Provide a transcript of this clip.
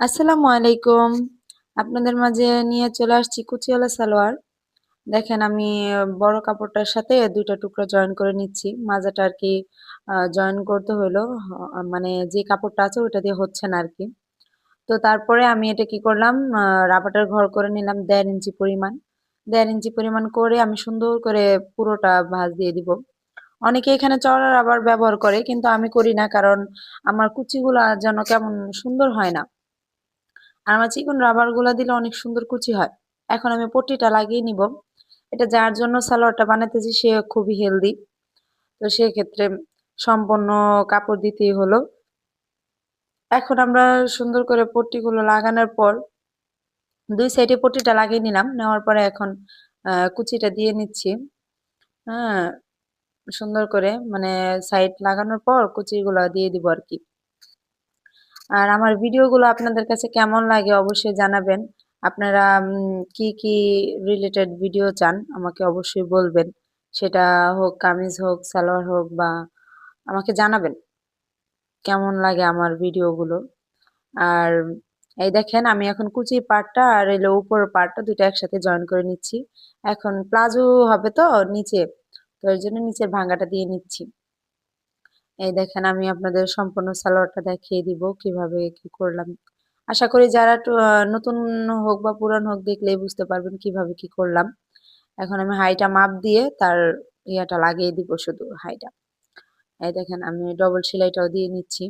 আসসালামু আলাইকুম। আপনাদের মাঝে নিয়ে চলে আসছি কুচিওয়ালা সালোয়ার। দেখেন আমি বড় কাপড়টার সাথে ২ টা টুকরা জয়েন করে নিচ্ছি। মাঝাটা আরকি জয়েন করতে হইলো মানে যে কাপড়টা আছে ওইটা দিয়ে হচ্ছে না আরকি। তো তারপরে আমি এটা কি করলাম রাবারের ঘর করে নিলাম ১.৫ ইঞ্চি পরিমাণ। ১.৫ ইঞ্চি পরিমাণ করে আমি সুন্দর করে পুরোটা ভাঁজ দিয়ে দিব। অনেকে এখানে চওড়া রাবার ব্যবহার করে কিন্তু আমি করি না, কারণ আমার কুচিগুলা যেন কেমন সুন্দর হয় না। আর আমার চিকন রাবার গুলা দিলে অনেক সুন্দর কুচি হয়। এখন আমি পট্টিটা লাগিয়ে নিব। এটা যার জন্য সালোয়ারটা বানাইতেছি সে খুবই হেলদি, তো সেক্ষেত্রে সম্পূর্ণ কাপড় দিতেই হলো। এখন আমরা সুন্দর করে পট্টিগুলো লাগানোর পর ২ সাইডে পট্টিটা লাগিয়ে নিলাম। নেওয়ার পরে এখন কুচিটা দিয়ে নিচ্ছি। হ্যাঁ, সুন্দর করে মানে সাইড লাগানোর পর কুচিগুলা দিয়ে দিব আরকি। আর আমার ভিডিওগুলো আপনাদের কাছে কেমন লাগে অবশ্যই জানাবেন। আপনারা কি কি রিলেটেড ভিডিও চান আমাকে অবশ্যই বলবেন। সেটা হোক কামিজ হোক, সালোয়ার হোক, বা আমাকে জানাবেন কেমন লাগে আমার ভিডিওগুলো। আর এই দেখেন আমি এখন কুচির পার্টটা আর এলো উপরের পার্টটা ২ টা একসাথে জয়েন করে নিচ্ছি। এখন প্লাজো হবে তো নিচে, তো এর জন্য নিচের ভাঙাটা দিয়ে নিচ্ছি। এই দেখেন আমি আপনাদের সম্পূর্ণ সালোয়ারটা দেখিয়ে দিব কিভাবে কি করলাম। আশা করি যারা নতুন হোক বা পুরান হোক দেখলেই বুঝতে পারবেন কিভাবে কি করলাম। এখন আমি হাইটা মাপ দিয়ে তার ইয়াটা লাগিয়ে দিব, শুধু হাইটা। এই দেখেন আমি ডবল সেলাইটাও দিয়ে নিচ্ছি।